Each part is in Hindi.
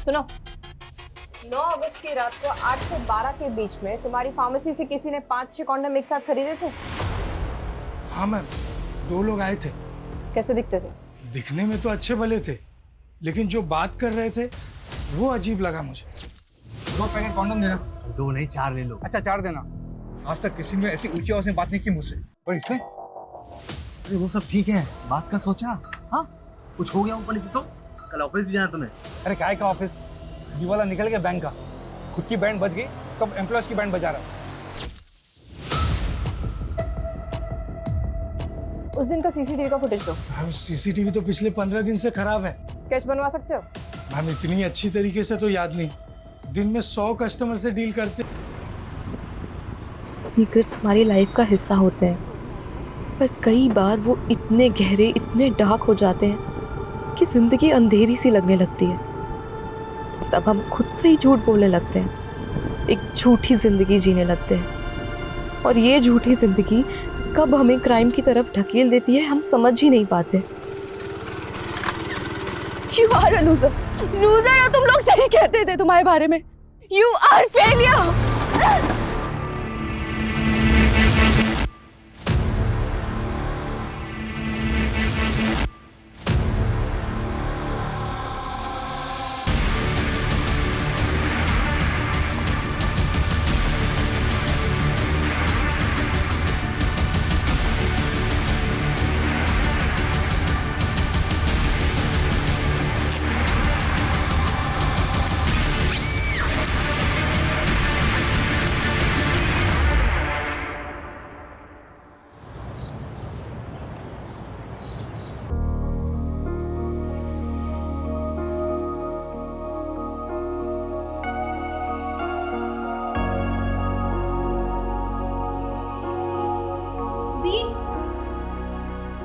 सुनो, 9 अगस्त की रात को 8 से 12 के बीच में तुम्हारी फार्मेसी से किसी ने 5-6 कॉन्डम एक साथ खरीदे थे? हाँ मैम, 2 लोग आए थे। कैसे दिखते थे? दिखने में तो अच्छे भले थे, लेकिन जो बात कर रहे थे वो अजीब लगा मुझे। 2 पैकेट कॉन्डम देना। 2 नहीं 4 ले लो। अच्छा 4 देना। आज तक किसी ने ऐसी ऊंची आवाज में बात नहीं की मुझसे, और इससे अरे वो सब ठीक है, बात का सोचा। हाँ कुछ हो गया ऊपर नीचे तो कल ऑफिस भी जाना तुम्हें। अरे काय का ऑफिस, ये वाला निकल गया बैंक का, खुद की बैंड बज गई तो अब एम्प्लॉयज की बैंड बजा रहा है। उस दिन का सीसीटीवी का फुटेज दो। मैम सीसीटीवी तो पिछले 15 दिन से खराब है। स्केच बनवा सकते हो? मैम इतनी अच्छी तरीके से तो याद नहीं। दिन में 100 कस्टमर से डील करते। सीक्रेट्स हमारी लाइफ का हिस्सा होते हैं, पर कई बार वो इतने गहरे, इतने डार्क हो जाते हैं कि जिंदगी अंधेरी सी लगने लगती है। तब हम खुद से ही झूठ बोलने लगते हैं, एक झूठी जिंदगी जीने लगते हैं, और ये झूठी जिंदगी कब हमें क्राइम की तरफ ढकेल देती है हम समझ ही नहीं पाते। You are a loser. Loser हो तुम लोग, सही कहते थे तुम्हारे बारे में। You are failure.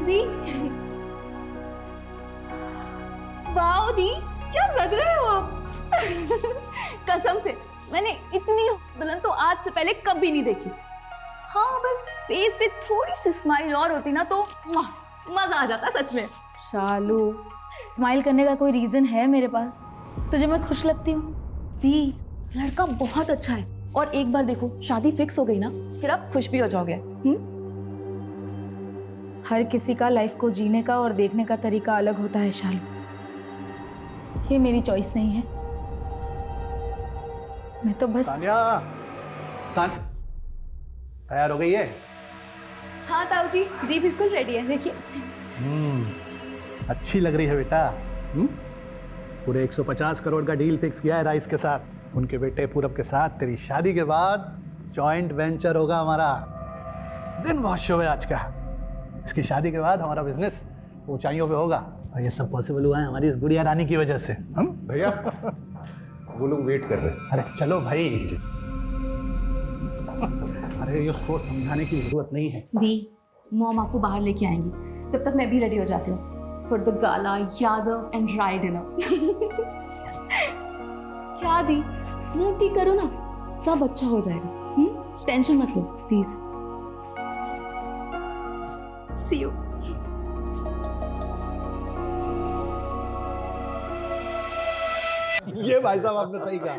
दी, वाओ दी, क्या लग रहे हो आप? कसम से मैंने इतनी दुल्हन तो आज से पहले कभी नहीं देखी। हाँ बस फेस पे थोड़ी सी स्माइल और होती ना तो मजा आ जाता सच में। शालू, स्माइल करने का कोई रीजन है मेरे पास? तुझे मैं खुश लगती हूँ? दी, लड़का बहुत अच्छा है, और एक बार देखो शादी फिक्स हो गई ना, फिर आप खुश भी हो जाओगे। हर किसी का लाइफ को जीने का और देखने का तरीका अलग होता है शालू, ये मेरी चॉइस नहीं है। मैं तो बस तैयार हो गई है? हाँ ताऊ जी, दी बिल्कुल रेडी है, देखिए। अच्छी लग रही है बेटा। पूरे 150 करोड़ का डील फिक्स किया है राइस के साथ। उनके बेटे पूरब के साथ तेरी शादी के बाद जॉइंट वेंचर होगा हमारा। दिन बहुत शुभ है आज का। इसकी शादी के बाद हमारा बिजनेस ऊंचाइयों पे होगा, और ये सब पॉसिबल हुआ है हमारी इस गुड़िया रानी की वजह से। हम भैया वो लोग वेट कर रहे हैं। अरे चलो भाई। अरे ये सोच समझाने की जरूरत नहीं है। दी, मॉम आपको बाहर लेके आएंगी, तब तक मैं भी रेडी हो जाती हूँ for the gala Yadav and Rai dinner. क्या दी, मूड ठीक करो ना, सब अच्छा हो जाएगा। टेंशन मत लो प्लीज। C you. ये भाई साहब आपने सही कहा।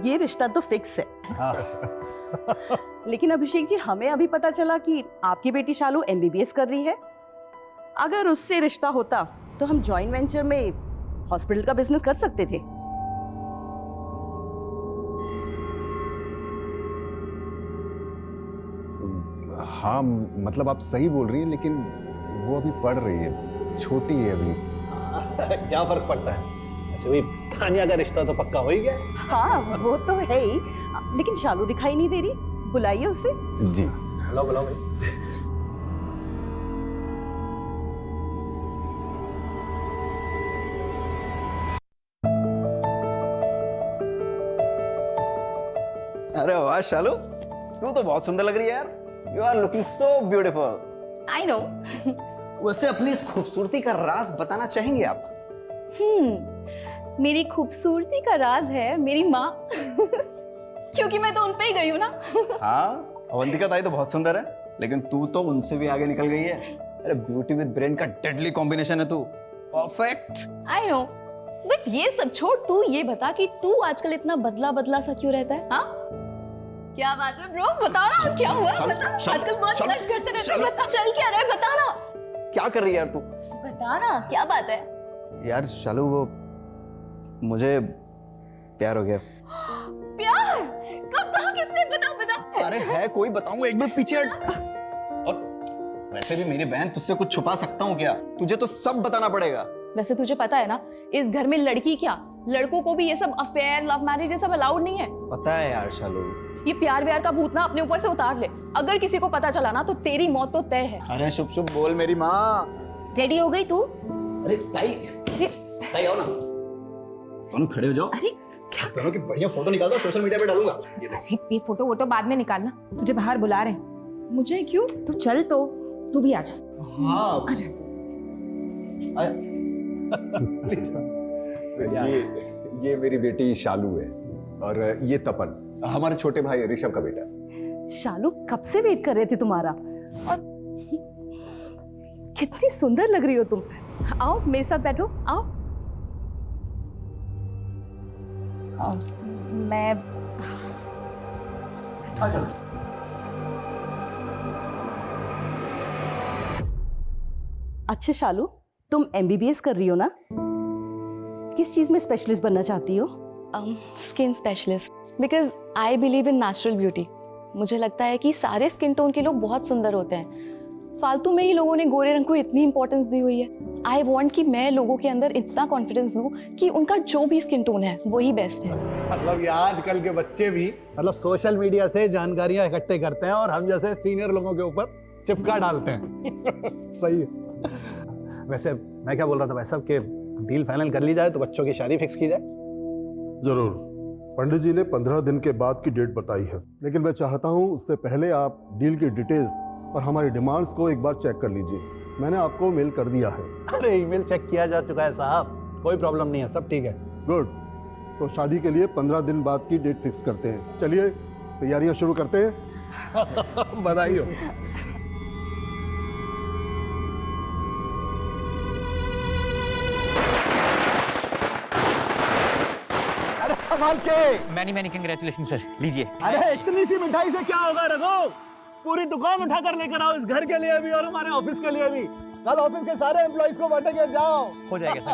ये रिश्ता तो फिक्स है। हाँ। लेकिन अभिषेक जी, हमें अभी पता चला कि आपकी बेटी शालू MBBS कर रही है। अगर उससे रिश्ता होता तो हम जॉइंट वेंचर में हॉस्पिटल का बिजनेस कर सकते थे। हाँ मतलब आप सही बोल रही हैं, लेकिन वो अभी पढ़ रही है, छोटी है अभी। क्या फर्क पड़ता है? ऐसे भी तानिया का रिश्ता तो पक्का हो ही गया। हाँ वो तो है ही, लेकिन शालू दिखाई नहीं दे रही, बुलाइए उसे। जी बुलाओ बुलाओ भाई। अरे वाह शालू, तू तो बहुत सुंदर लग रही है यार। You are looking so beautiful. I know. वैसे अपनी इस खूबसूरती का राज बताना चाहेंगे आप? मेरी खूबसूरती का राज है मेरी माँ। क्योंकि मैं तो उन पे ही गई हूँ ना। हाँ, अवंतिका ताई तो बहुत सुंदर है, लेकिन तू तो उनसे भी आगे निकल गई है। अरे ब्यूटी विद ब्रेन का डेडली कॉम्बिनेशन है तू। परफेक्ट। आई नो, बट ये सब छोड़, तू ये बता कि तू आजकल इतना बदला बदला सा क्यों रहता है? हाँ, क्या बात है ब्रो, बता ना क्या हुआ? बता, आजकल बहुत फ्लर्ट करते रहते हैं, बता चल क्या रहा है, बता ना। क्या कर रही है यार तू? बता ना क्या बात है? यार शालू, वो मुझे प्यार हो गया। प्यार? कब, कहाँ, किससे? बता बता। अरे है कोई, बताऊंगा, एक मिनट पीछे हट। और वैसे भी मेरी बहन, तुझसे कुछ छुपा सकता हूँ क्या? तुझे तो सब बताना पड़ेगा। वैसे तुझे पता है ना, इस घर में लड़की क्या, लड़कों को भी ये सब अफेयर, लव मैरिज, ये सब अलाउड नहीं है। पता है यार शालू। ये प्यार व्यार का भूत ना अपने ऊपर से उतार ले। अगर किसी को पता चला ना तो तेरी मौत तो तय है। अरे शुभ शुभ बोल मेरी माँ। रेडी हो गई तू? अरे ताई, ताई आओ ना, दोनों खड़े हो जाओ। अरे क्या? दोनों की बढ़िया फोटो निकाल दो, सोशल मीडिया पे डालूंगा। अरे ये फोटो वोटो बाद में निकालना, तुझे बाहर बुला रहे हैं। मुझे क्यों? तू चल तो, तू भी आजा। हाँ आजा। ये मेरी बेटी शालू है, और ये तपन, हमारे छोटे भाई ऋषभ का बेटा। शालू, कब से वेट कर रहे थे तुम्हारा, और कितनी सुंदर लग रही हो तुम। आओ मेरे साथ बैठो, आओ। मैं अच्छा शालू, तुम MBBS कर रही हो ना? किस चीज में स्पेशलिस्ट बनना चाहती हो? Skin specialist, because I believe in natural beauty. मुझे लगता है कि सारे स्किन टोन के लोग बहुत सुंदर होते हैं। फालतू में ही लोगों ने गोरे रंग को इतनी इंपॉर्टेंस दी हुई है। आई वॉन्ट कि मैं लोगों के अंदर इतना कॉन्फिडेंस दूं कि उनका जो भी स्किन टोन है वही बेस्ट है। मतलब ये आजकल के बच्चे भी मतलब सोशल मीडिया से जानकारियां इकट्ठे करते हैं और हम जैसे सीनियर लोगों के ऊपर चिपका डालते हैं। सही है। वैसे मैं क्या बोल रहा था भाई साहब, कि डील फाइनल कर ली जाए तो बच्चों की शादी फिक्स की जाए। जरूर। पंडित जी ने 15 दिन के बाद की डेट बताई है, लेकिन मैं चाहता हूं उससे पहले आप डील की डिटेल्स और हमारी डिमांड्स को एक बार चेक कर लीजिए। मैंने आपको मेल कर दिया है। अरे ईमेल चेक किया जा चुका है साहब, कोई प्रॉब्लम नहीं है, सब ठीक है। गुड। तो शादी के लिए 15 दिन बाद की डेट फिक्स करते हैं। चलिए तैयारियां शुरू करते हैं। बधाई हो। अरे संभाल के। मैनी कंग्रेचुलेशन सर, लीजिए। अरे इतनी सी मिठाई से क्या होगा रघु, पूरी दुकान उठा कर लेकर आओ, इस घर के लिए भी और हमारे ऑफिस के लिए भी। कल ऑफिस के सारे एम्प्लॉइज को बांटेंगे, जाओ। हो जाएगा सर।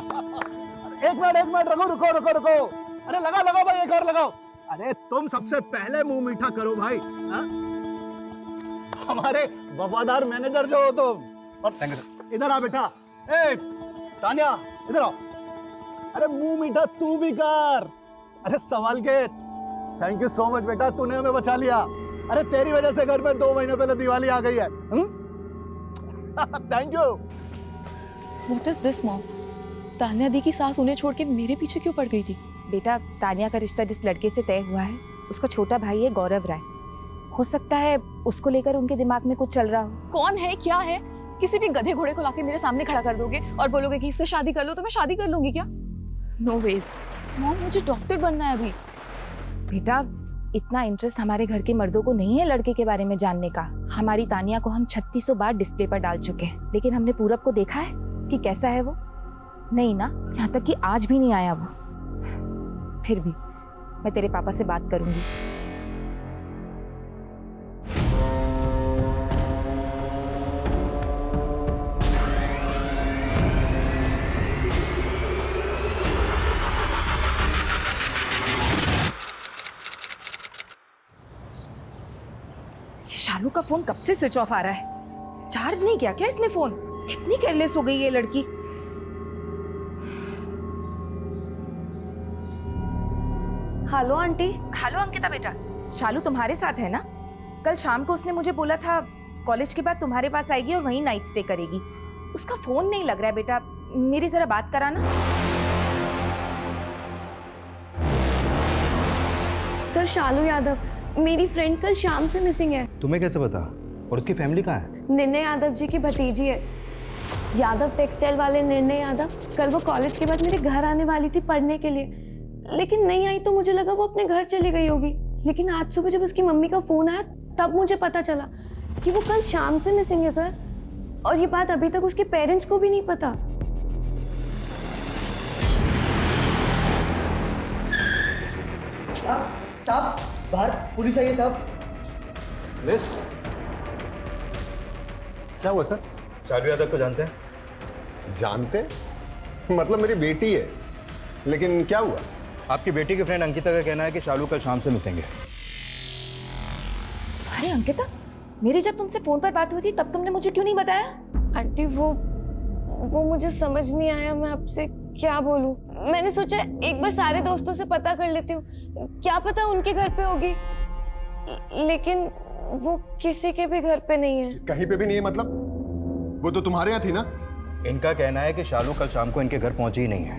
एक मिनट रुको। अरे लगाओ भाई, एक और लगाओ। अरे तुम सबसे पहले मुंह मीठा करो भाई। हा? हमारे वफादार मैनेजर जो हो तुम। और इधर आ बेटा। ए तानिया, इधर आओ। अरे मुंह मीठा तू भी कर। अरे संभाल के। थैंक यू सो मच बेटा, तूने हमें बचा लिया। अरे तेरी वजह से घर में 2 महीने पहले दिवाली आ गई है। Thank you. What is this mom? Tanya दी की सास उन्हें छोड़ के मेरे पीछे क्यों पड़ गई थी? बेटा, तानिया का रिश्ता जिस लड़के से तय हुआ है, उसका छोटा भाई है गौरव राय। हो सकता है उसको लेकर उनके दिमाग में कुछ चल रहा हो। कौन है, क्या है? किसी भी गधे घोड़े को लाके मेरे सामने खड़ा कर दोगे और बोलोगे कि इससे शादी कर लो, तो मैं शादी कर लूंगी क्या? नो वेज मॉम, मुझे डॉक्टर बनना है अभी। बेटा, इतना इंटरेस्ट हमारे घर के मर्दों को नहीं है लड़के के बारे में जानने का। हमारी तानिया को हम 3600 बार डिस्प्ले पर डाल चुके हैं, लेकिन हमने पूरब को देखा है कि कैसा है वो? नहीं ना, यहाँ तक कि आज भी नहीं आया वो। फिर भी मैं तेरे पापा से बात करूंगी। शालू का फोन कब से स्विच ऑफ आ रहा है? चार्ज नहीं किया क्या इसने फोन? कितनी केयरलेस हो गई ये लड़की। Hello aunty. हेलो अंकिता बेटा, शालू तुम्हारे साथ है ना? कल शाम को उसने मुझे बोला था कॉलेज के बाद तुम्हारे पास आएगी और वहीं नाइट स्टे करेगी। उसका फोन नहीं लग रहा है बेटा, मेरी जरा बात कराना। सर शालू यादव, मेरी फ्रेंड कल शाम से मिसिंग है। तुम्हें कैसे पता? और उसकी फैमिली कहाँ है? निर्णय यादव जी की भतीजी है, यादव टेक्सटाइल वाले निर्णय यादव। कल वो कॉलेज के बाद मेरे घर आने वाली थी पढ़ने के लिए, लेकिन नहीं आई तो मुझे लगा वो अपने घर चली गई होगी। लेकिन आज सुबह जब उसकी मम्मी का फोन आया तब मुझे पता चला कि वो कल शाम से मिसिंग है सर, और ये बात अभी तक उसके पेरेंट्स को भी नहीं पता। साहब बाहर पुलिस आई है साहब। पुलिस? क्या हुआ सर? शालू यादव को जानते हैं? जानते? मतलब मेरी बेटी है, लेकिन क्या हुआ? आपकी बेटी की फ्रेंड अंकिता का कहना है कि शालू कल शाम से मिसिंग है। अरे अंकिता, मेरी जब तुमसे फोन पर बात हुई थी तब तुमने मुझे क्यों नहीं बताया? आंटी वो मुझे समझ नहीं आया, मैं आपसे क्या बोलूं। मैंने सोचा एक बार सारे दोस्तों से पता कर लेती हूँ, क्या पता उनके घर पे होगी, लेकिन वो किसी के भी घर पे नहीं है। कहीं पे भी नहीं है मतलब? वो तो तुम्हारे यहाँ थी ना? इनका कहना है कि शालू कल शाम को इनके घर पहुंची ही नहीं है।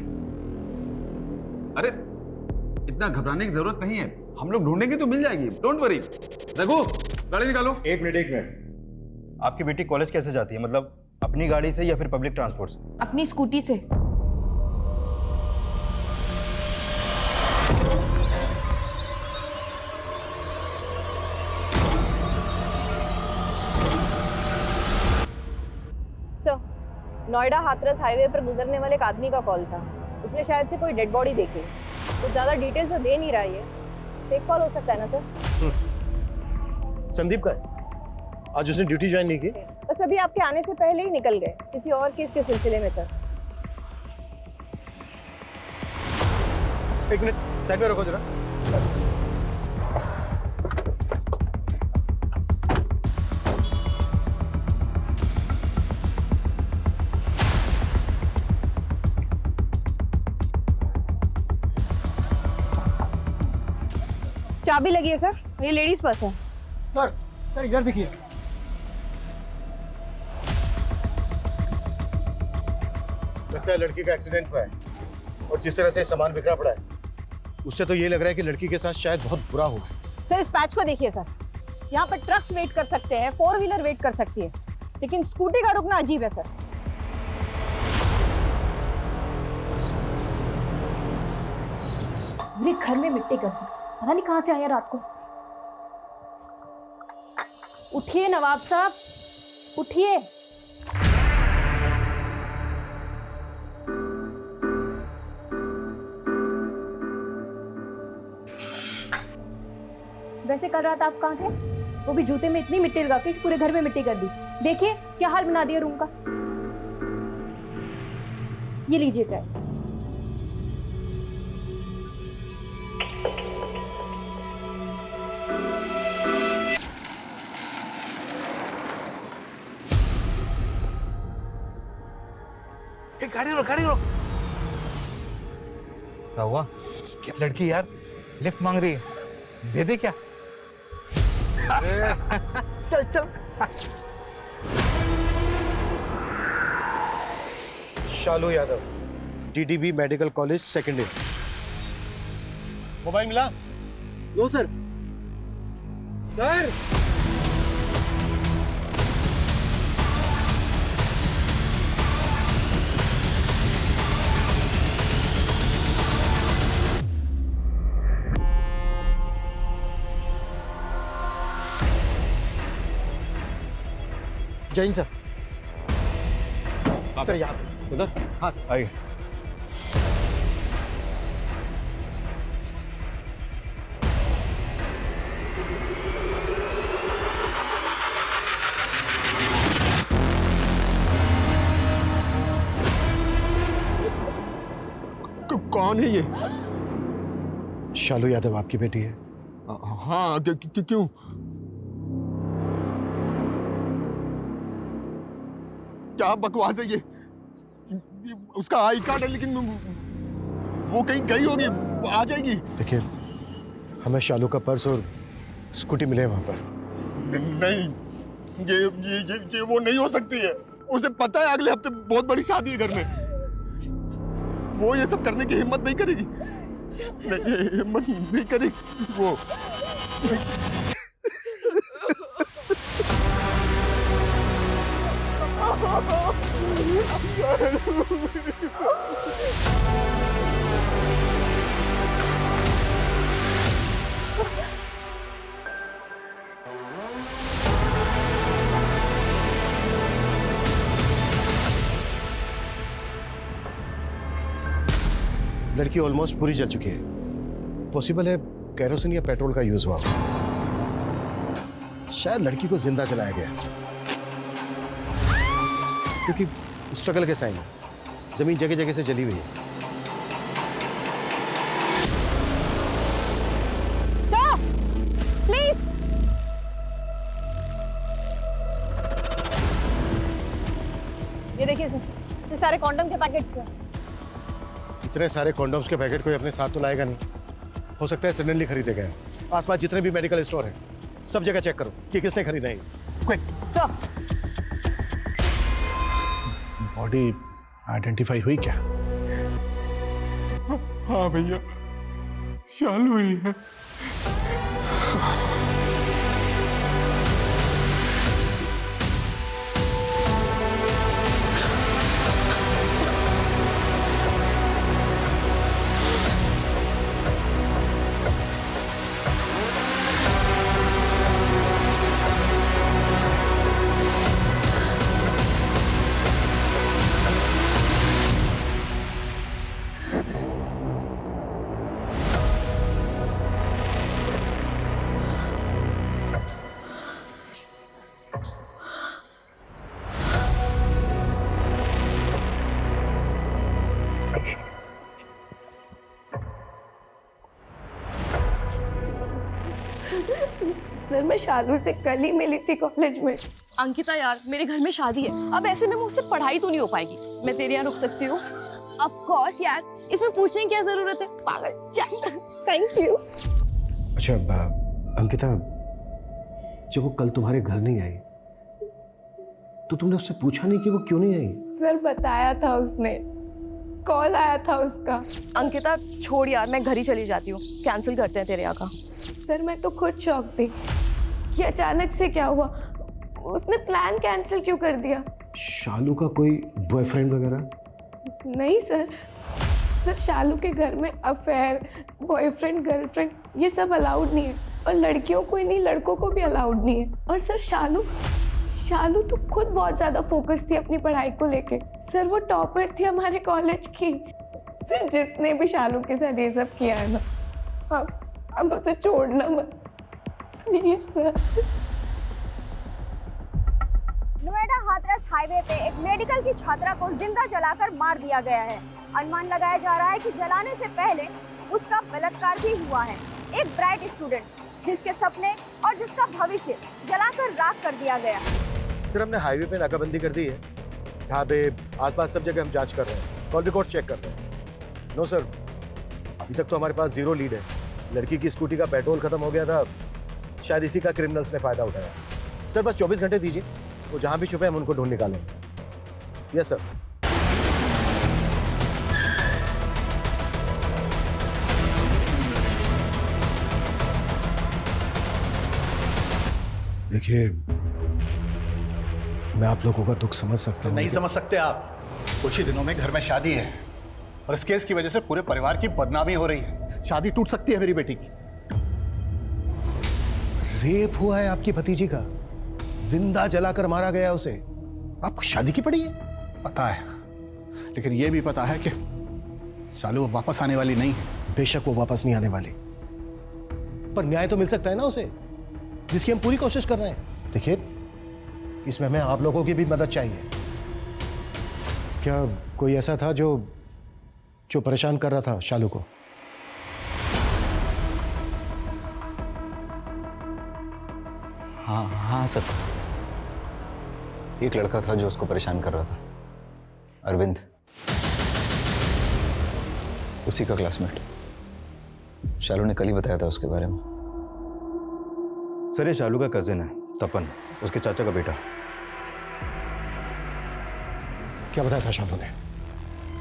अरे इतना घबराने की जरूरत नहीं है, हम लोग ढूंढेंगे तो मिल जाएगी, डोंट वरी। रघु गाड़ी निकालो। एक मिनट। आपकी बेटी कॉलेज कैसे जाती है? मतलब अपनी गाड़ी से या फिर पब्लिक ट्रांसपोर्ट से? अपनी स्कूटी से। सर, नोएडा हाथरस हाईवे पर गुजरने वाले एक आदमी का कॉल था। उसने शायद से कोई डेड बॉडी देखी, तो ज्यादा डिटेल्स तो दे नहीं रहा है। फेक कॉल हो सकता है ना सर? संदीप का है? आज उसने ड्यूटी ज्वाइन नहीं की? बस अभी आपके आने से पहले ही निकल गए, किसी और केस के सिलसिले में सर। एक मिनट साइड में रखो जरा। चाबी लगी है सर, ये लेडीज पर्स है। सर इधर देखिए। लगता है लड़की का एक्सीडेंट हुआ है, और जिस तरह से सामान बिखरा पड़ा है उससे तो ये लग रहा है कि लड़की के साथ शायद बहुत बुरा हुआ है। सर इस पैच को देखिए सर, यहाँ पर ट्रक्स वेट कर सकते हैं, 4 व्हीलर वेट कर सकती है, लेकिन स्कूटी का रुकना अजीब है सर। मेरे घर में मिट्टी कर दी, पता नहीं कहाँ से आया रात को। उठिए नवाब साहब, उठिए। वैसे कल रात आप कहाँ थे? वो भी जूते में इतनी मिट्टी लगा के पूरे घर में मिट्टी कर दी। देखिए क्या हाल बना दिया रूम का। ये लीजिए चाय। गाड़ी रोक। क्या हुआ? क्या लड़की यार लिफ्ट मांग रही है, दे दे क्या? चल। Shalu Yadav, DDB medical college second year. Mobile मिला? No sir. Jain sir. Sir यहाँ उधर? हाँ आइए। कौन है ये? शालू यादव आपकी बेटी है? हाँ, क्यों? क्या बकवास है ये? उसका आई कार्ड है, लेकिन वो कहीं गई होगी, वो आ जाएगी। देखिए, हमें शालू का पर्स और स्कूटी मिले वहां पर। नहीं, ये वो नहीं हो सकती है। उसे पता है अगले हफ्ते बहुत बड़ी शादी है घर में। वो ये सब करने की हिम्मत नहीं करेगी। नहीं, हिम्मत नहीं करेगी वो। लड़की ऑलमोस्ट पूरी जल चुकी है। पॉसिबल है कैरोसिन या पेट्रोल का यूज हुआ, शायद लड़की को जिंदा जलाया गया, क्योंकि स्ट्रगल के साइन है, जमीन जगह जगह से जली हुई है। प्लीज ये देखिए सर, ये सारे कॉन्डम के पैकेट्स हैं। इतने सारे कॉन्डोम्स के पैकेट कोई अपने साथ तो लाएगा नहीं, हो सकता है सडनली खरीदे गए। आसपास जितने भी मेडिकल स्टोर हैं सब जगह चेक करो कि किसने खरीदे हैं। Quick sir. बॉडी आइडेंटिफाई हुई क्या? हाँ भैया, शालू ही है। सर मैं शालू से कल ही मिली थी कॉलेज में। अंकिता यार, मेरे घर में शादी है, अब ऐसे में मुझसे पढ़ाई तो नहीं हो पाएगी। मैं तेरे यहाँ रुक सकती हूँ? ऑफ कोर्स यार, इसमें पूछने की क्या जरूरत है, पागल। Thank you. अच्छा अंकिता, जब वो कल तुम्हारे घर नहीं आई तो तुमने उससे पूछा नहीं कि वो क्यों नहीं आई? सर बताया था उसने, कॉल आया था उसका। अंकिता छोड़ यार, मैं घर ही चली जाती हूँ, कैंसिल करते हैं तेरे यहाँ का। सर मैं तो खुद शॉक थी कि अचानक से क्या हुआ, उसने प्लान कैंसिल क्यों कर दिया। शालू का कोई बॉयफ्रेंड वगैरह? नहीं सर, शालू के घर में अफेयर, बॉयफ्रेंड, गर्लफ्रेंड ये सब अलाउड नहीं है, और लड़कियों को ही नहीं लड़कों को भी अलाउड नहीं है। और सर शालू तो खुद बहुत ज्यादा फोकस थी अपनी पढ़ाई को लेके। सर वो टॉपर थी हमारे कॉलेज की। सर जिसने भी शालू के साथ ये सब किया है ना, अब उसे छोड़ना मत please sir. Noida Hathras highway पे एक मेडिकल की छात्रा को जिंदा जलाकर मार दिया गया है। अनुमान लगाया जा रहा है कि जलाने से पहले उसका बलात्कार भी हुआ है। एक ब्राइट स्टूडेंट जिसके सपने और जिसका भविष्य जलाकर राख कर दिया गया। सर हमने हाईवे पे नाकाबंदी कर दी है, ढाबे आसपास सब जगह हम जांच कर रहे हैं, कॉल रिकॉर्ड चेक कर रहे हैं। नो सर, अभी तक तो हमारे पास जीरो लीड है। लड़की की स्कूटी का पेट्रोल खत्म हो गया था, शायद इसी का क्रिमिनल्स ने फायदा उठाया। सर बस 24 घंटे दीजिए, वो जहां भी छुपे हम उनको ढूंढ निकालेंगे। Yes sir. देखिए, मैं आप लोगों का दुख समझ सकता हूँ। नहीं समझ सकते आप। कुछ ही दिनों में घर में शादी है और इस केस की वजह से पूरे परिवार की बदनामी हो रही है। शादी टूट सकती है मेरी बेटी की। रेप हुआ है आपकी भतीजी का, जिंदा जलाकर मारा गया उसे। आपको शादी की पड़ी है? पता है, लेकिन यह भी पता है कि शालू वापस आने वाली नहीं है। बेशक वो वापस नहीं आने वाली, पर न्याय तो मिल सकता है ना उसे, जिसकी हम पूरी कोशिश कर रहे हैं। देखिए, इसमें हमें आप लोगों की भी मदद चाहिए। क्या कोई ऐसा था जो परेशान कर रहा था शालू को? हाँ सर, एक लड़का था जो उसको परेशान कर रहा था, अरविंद, उसी का क्लासमेट। शालू ने कल ही बताया था उसके बारे में। सर ये शालू का कजिन है, तपन, उसके चाचा का बेटा। क्या बताया था शालू ने?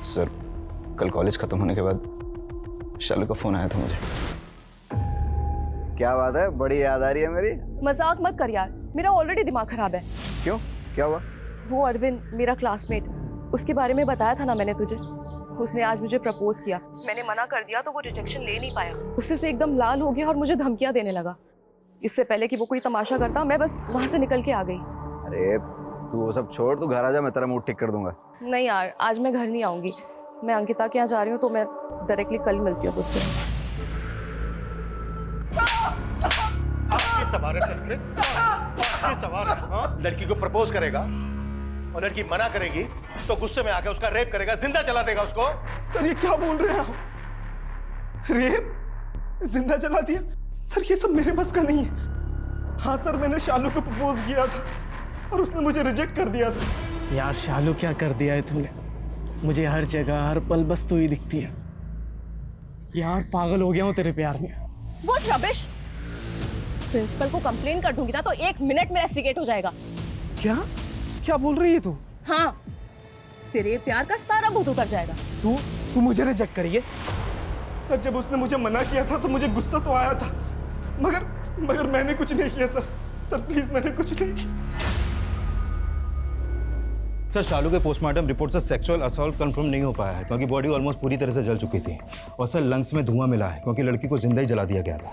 सर कल कॉलेज खत्म होने के बाद शालू का फोन आया था मुझे। क्या बात है, बड़ी याद आ रही है मेरी। मजाक मत कर यार, मेरा ऑलरेडी दिमाग खराब है। क्यों, क्या हुआ? वो अरविंद, मेरा क्लासमेट, उसके बारे में बताया था ना मैंने तुझे। उसने आज मुझे प्रपोज किया, मैंने मना कर दिया तो वो रिजेक्शन ले नहीं पाया। उससे से एकदम लाल हो गया और मुझे धमकियां देने लगा। इससे पहले कि वो कोई तमाशा करता, मैं बस वहां से निकल के आ गई। अरे तू वो सब छोड़, तू घर आ जा, मैं तेरा मूड ठीक कर दूंगा। नहीं यार, आज मैं घर नहीं आऊंगी। मैं अंकिता के यहाँ जा रही हूँ तो मैं डायरेक्टली कल मिलती हूँ उससे। आपके सवार है सर पे, आपके सवार है, हाँ? लड़की को प्रपोज करेगा और लड़की मना करेगी तो गुस्से में आकर उसका रेप करेगा, जिंदा जला देगा उसको। सर ये क्या बोल रहे हैं आप? रेप? जिंदा जला दिया? सर ये सब मेरे बस का नहीं है। हाँ सर, मैंने शालू को प्रपोज किया था और उसने मुझे रिजेक्ट कर दिया था। यार शालू क्या कर दिया है तूने? मुझे हर जगह हर पल बस तू ही दिखती है। यार पागल हो गया हूँ तेरे प्यार में। वो रबिश, प्रिंसिपल को कंप्लेन कर दूंगी ना तो 1 मिनट में रेस्टिकेट हो जाएगा। क्या क्या बोल रही है तू? हाँ, तेरे प्यार का सारा भूत उतर जाएगा। तू मुझे रिजेक्ट करिए? सर जब उसने मुझे मना किया था तो मुझे गुस्सा तो आया था, मगर मैंने कुछ नहीं किया सर। सर प्लीज, मैंने कुछ नहीं किया। सर शालू के पोस्टमार्टम रिपोर्ट से सेक्सुअल असॉल्ट कंफर्म नहीं हो पाया है क्योंकि बॉडी ऑलमोस्ट पूरी तरह से जल चुकी थी और सर लंग्स में धुआं मिला है क्योंकि लड़की को जिंदा ही जला दिया गया था।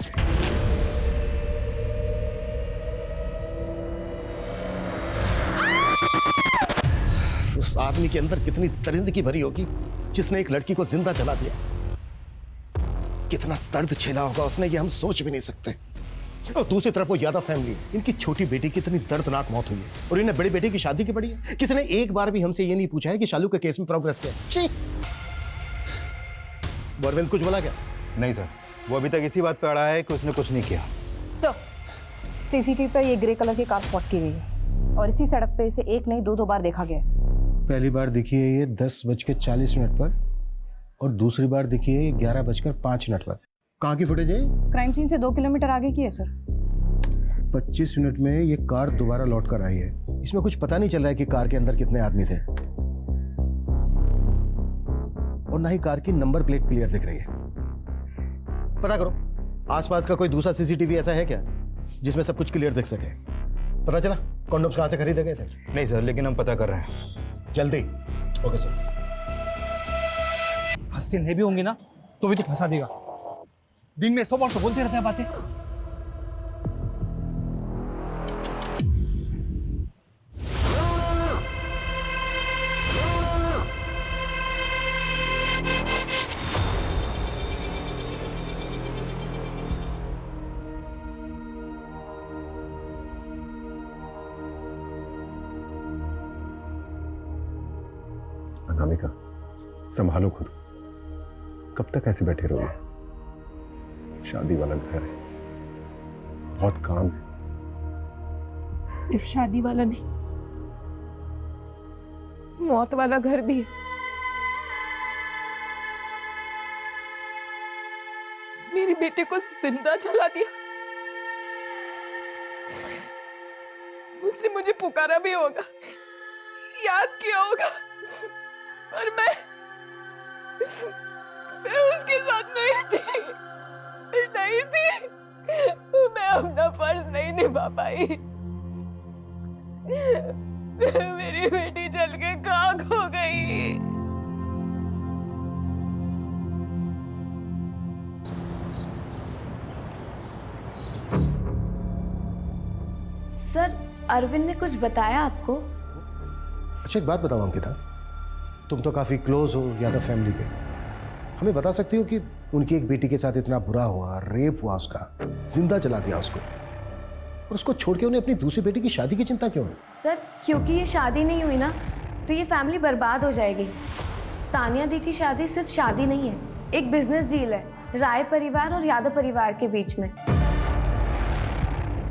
उस आदमी के अंदर कितनी दरिंदगी भरी होगी जिसने एक लड़की को जिंदा जला दिया। कितना दर्द झेला होगा उसने, ये हम सोच भी नहीं सकते। और दूसरी तरफ वो यादव फैमिली, इनकी छोटी बेटी की इतनी दर्दनाक मौत हुई है और इन्हें बड़ी बेटी की शादी की पड़ी है। किसी ने एक बार भी हमसे ये नहीं पूछा है कि शालू के केस में प्रोग्रेस क्या है। अरविंद कुछ बोला क्या? नहीं सर, वो अभी तक इसी बात पे अड़ा है कि उसने कुछ नहीं किया। सर, सीसीटीवी पर ये ग्रे कलर की कार स्पॉट की गई है और इसी सड़क पे इसे 1 नहीं 2 बार देखा गया है। पहली बार दिखी है ये 10:40 पर और दूसरी बार दिखी है ये 11:05 पर। कहाँ की फुटेज है? क्राइम सीन से 2 किलोमीटर आगे की है सर। 25 मिनट में ये कार दोबारा लौट कर आई है। इसमें कुछ पता नहीं चल रहा है कि कार के अंदर कितने आदमी थे और ना ही कार की नंबर प्लेट क्लियर दिख रही है। पता करो आसपास का कोई दूसरा सीसीटीवी ऐसा है क्या जिसमें सब कुछ क्लियर दिख सके? पता चला कॉन्डोम्स कहाँ से खरीदे गए थे? नहीं सर, लेकिन हम पता कर रहे हैं। जल्दी। Okay sir. हस्ती नहीं भी होंगी ना तो भी तो फंसा देगा। दिन में 100 बार तो बोलते रहते हैं बातें। अनामिका, संभालो खुद। कब तक ऐसे बैठे रहोगे? शादी वाला घर है, बहुत काम है। सिर्फ शादी वाला नहीं, मौत वाला घर भी है। मेरी बेटे को जिंदा जला दिया। उसने मुझे पुकारा भी होगा, याद किया होगा, और मैं उसके साथ नहीं थी। मैं अपना फर्ज नहीं निभा पाई। मेरी बेटी जल के खाक हो गई। सर अरविंद ने कुछ बताया आपको? अच्छा एक बात बताओ अंकिता, तुम तो काफी क्लोज हो यादव फैमिली के, हमें बता सकती हो कि उनकी एक बेटी के साथ इतना बुरा हुआ, रेप हुआ उसका, जिंदा जला दिया उसको, और उसको छोड़ के उन्हें अपनी दूसरी बेटी की शादी की चिंता क्यों है? सर क्योंकि ये शादी नहीं हुई ना तो ये फैमिली बर्बाद हो जाएगी। तानिया दी की शादी सिर्फ शादी नहीं है, एक बिजनेस डील है राय परिवार और यादव परिवार के बीच में,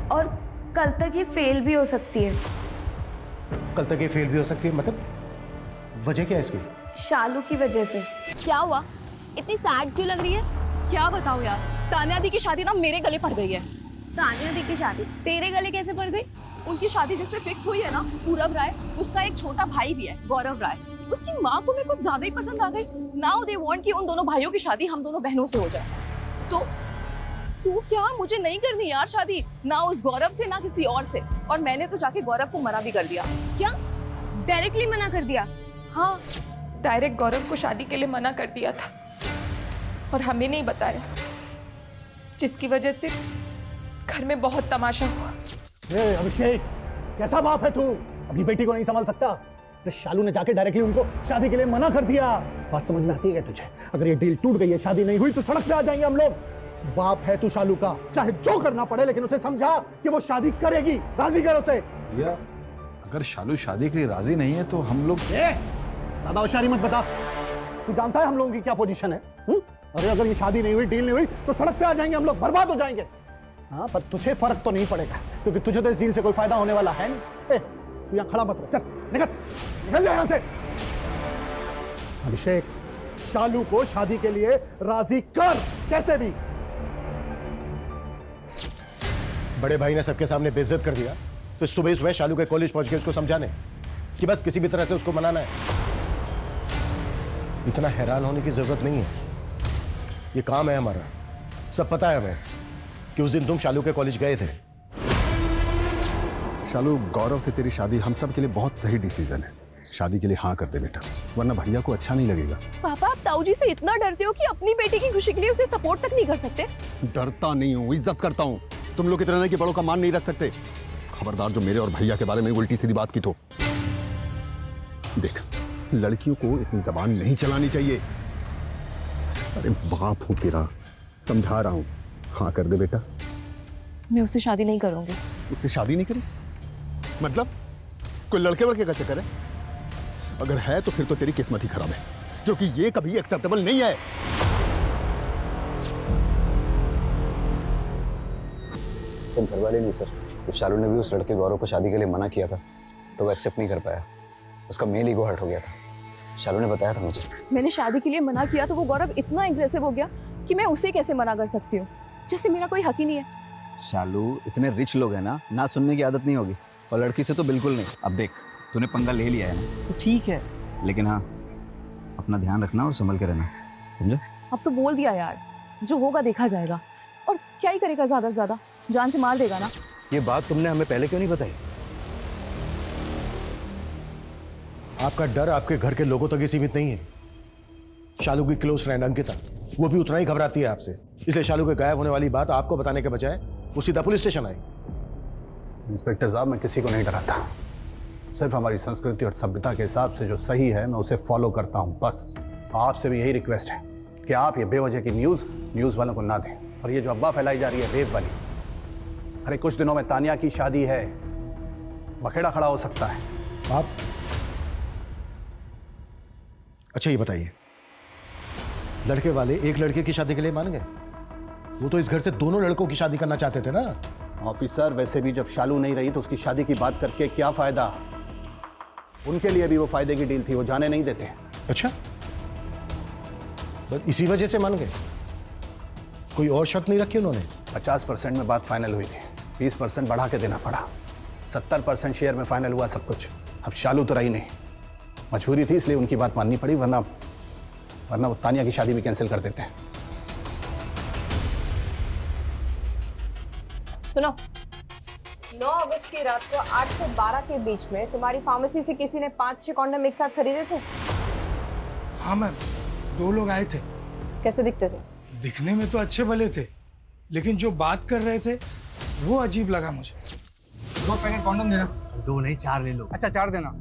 और कल तक ये फेल भी हो सकती है। कल तक ये फेल भी हो सकती है? मतलब वजह क्या है इसकी? शालू की वजह से। क्या हुआ? इतनी सैड क्यों लग रही है? क्या बताऊं यार, तानिया दी की शादी ना मेरे गले पड़ गई है। तानिया दी की शादी तेरे गले कैसे पड़ गई? उनकी शादी जिससे फिक्स हुई है ना, पूरब राय, उसका एक छोटा भाई भी है, गौरव राय। उसकी माँ को मेरे को ज्यादा ही पसंद आ गई। नाउ दे वांट कि उन दोनों भाइयों की शादी हम दोनों बहनों से हो जाए। तो तू क्या, मुझे नहीं करनी यार शादी, ना उस गौरव से ना किसी और से। और मैंने तो जाके गौरव को मना भी कर दिया। क्या डायरेक्टली मना कर दिया? हाँ, डायरेक्ट गौरव को शादी के लिए मना कर दिया था और हमें नहीं बताया, जिसकी वजह से घर में बहुत तमाशा हुआ। अभिषेक, कैसा बाप है तू? अपनी बेटी को नहीं संभाल सकता? तो शालू ने जाके डायरेक्टली उनको शादी के लिए मना कर दिया। बात समझ में आती है क्या तुझे? अगर ये डील टूट गई है, शादी नहीं हुई, तो सड़क पे आ जाएंगे हम लोग। बाप है तू शालू का, चाहे जो करना पड़े, लेकिन उसे समझा कि वो शादी करेगी। राजी कर उसे। भैया अगर शालू शादी के लिए राजी नहीं है तो हम लोग ज्यादा होशियारी मत बता। तू जानता है हम लोगों की क्या पोजीशन है? अरे अगर ये शादी नहीं हुई, डील नहीं हुई, तो सड़क पे आ जाएंगे हम लोग, बर्बाद हो जाएंगे। हाँ, पर तुझे फर्क तो नहीं पड़ेगा, क्योंकि तुझे तो इस डील से कोई फायदा होने वाला है नहीं। तू यहाँ खड़ा मत रह, चल निकल जा यहाँ से। अभिषेक, शालू को शादी के लिए राजी कर, कैसे भी। बड़े भाई ने सबके सामने बेइज्जत कर दिया, तो सुबह सुबह शालू के कॉलेज पहुंच के उसको समझाने कि बस किसी भी तरह से उसको मनाना है। इतना हैरान होने की जरूरत नहीं है, ये काम है हमारा। सब पता है हमें कि उस दिन तुम शालू के कॉलेज गए थे। शालू, गौरव से तेरी शादी हम सब के लिए बहुत सही डिसीजन है। शादी के लिए हाँ कर दे बेटा, वरना भैया को अच्छा नहीं लगेगा। पापा, आप ताऊ जी से इतना डरते हो कि अपनी बेटी की खुशी के लिए उसे सपोर्ट तक नहीं कर सकते? डरता नहीं हूँ, इज्जत करता हूँ। तुम लोग इतने कि बड़ों का मान नहीं रख सकते। खबरदार जो मेरे और भैया के बारे में उल्टी सीधी बात की तो। देख, लड़कियों को इतनी जबान नहीं चलानी चाहिए। अरे बाप हूं तेरा, समझा रहा हूं। हाँ कर दे बेटा। मैं उससे शादी नहीं करूंगी। उससे शादी नहीं करी? मतलब कोई लड़के वड़के का चक्कर है? अगर है तो फिर तो तेरी किस्मत ही खराब है, क्योंकि ये कभी एक्सेप्टेबल नहीं है। सिर्फ घर वाले नहीं सर, जब शालू ने भी उस लड़के गौरव को शादी के लिए मना किया था तो वो एक्सेप्ट नहीं कर पाया। उसका मेल ईगो हर्ट हो गया था। शालू ने बताया था मुझे। मैंने शादी के लिए मना किया तो वो गौरव इतना एग्रेसिव हो गया कि मैं उसे कैसे मना कर सकती हूँ, जैसे मेरा कोई हक ही नहीं है। शालू, इतने रिच लोग हैं ना सुनने की आदत नहीं होगी, और लड़की से तो बिल्कुल नहीं। अब देख, तूने पंगा ले लिया है ना, तो ठीक है, लेकिन हाँ, अपना ध्यान रखना और संभल के रहना, समझे? अब तो बोल दिया यार, जो होगा देखा जाएगा। और क्या ही करेगा, ज्यादा से ज्यादा जान से मार देगा ना। ये बात तुमने हमें पहले क्यों नहीं बताई? आपका डर आपके घर के लोगों तक ही सीमित नहीं है। शालू की क्लोज फ्रेंड अंकिता, वो भी उतना ही घबराती है आपसे। इसलिए शालू के गायब होने वाली बात आपको बताने के बजाय वो सीधा पुलिस स्टेशन आई। इंस्पेक्टर साहब, मैं किसी को नहीं डराता, सिर्फ हमारी संस्कृति और सभ्यता के हिसाब से जो सही है मैं उसे फॉलो करता हूँ, बस। आपसे भी यही रिक्वेस्ट है कि आप ये बेवजह की न्यूज़ वालों को ना दें। और ये जो अफवाह फैलाई जा रही है रेप वाली, अरे कुछ दिनों में तानिया की शादी है, बखेड़ा खड़ा हो सकता है। आप अच्छा ये बताइए, लड़के वाले एक लड़के की शादी के लिए मान गए? वो तो इस घर से दोनों लड़कों की शादी करना चाहते थे ना। ऑफिसर, वैसे भी जब शालू नहीं रही तो उसकी शादी की बात करके क्या फायदा? उनके लिए भी वो फायदे की डील थी, वो जाने नहीं देते। अच्छा, बस इसी वजह से मान गए? कोई और शर्त नहीं रखी उन्होंने? 50% में बात फाइनल हुई थी, 20% बढ़ा के देना पड़ा, 70% शेयर में फाइनल हुआ सब कुछ। अब शालू तो रही नहीं, मजबूरी थी इसलिए उनकी बात माननी पड़ी, वरना वो तानिया की शादी भी कैंसिल कर देते हैं। सुनो, 9 अगस्त की रात को 8 से 12 के बीच में तुम्हारी फार्मेसी से किसी ने 5-6 कॉन्डम एक साथ खरीदे थे? हाँ मैम, 2 लोग आए थे। कैसे दिखते थे? दिखने में तो अच्छे भले थे, लेकिन जो बात कर रहे थे वो अजीब लगा मुझे। 2 पैकेट कॉन्डम देना। 2 नहीं 4 ले लो। अच्छा 4 देना।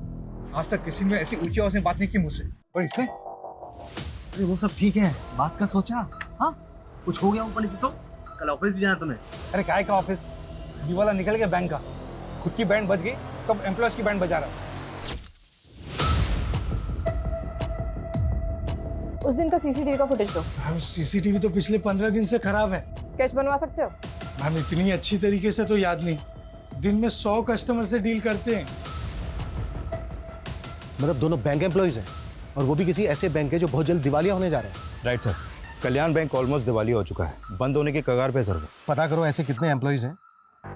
आज तक किसी ने ऐसी ऊंची आवाज में बात नहीं की मुझसे, और इससे? अरे वो सब ठीक है, बात का सोचा। हाँ, कुछ हो गया ऊपर नीचे तो? कल ऑफिस भी जाना तुम्हें? अरे काय का ऑफिस, ये वाला निकल गया बैंक का, खुद की बैंड बज गई तो अब एम्प्लॉयज की बैंड बजा रहा है। उस दिन का सीसीटीवी का फुटेज दो। मैम, सीसीटीवी तो पिछले 15 दिन से खराब है। स्केच बनवा सकते हो? मैम, इतनी अच्छी तरीके से तो याद नहीं। दिन में 100 कस्टमर से डील करते हैं। मतलब दोनों बैंक एम्प्लॉइज हैं, और वो भी किसी ऐसे बैंक है जो बहुत जल्द दिवालिया होने जा रहे हैं। राइट सर, कल्याण बैंक ऑलमोस्ट दिवालिया हो चुका है, बंद होने की कगार पे सर। पता करो ऐसे कितने एम्प्लॉइज हैं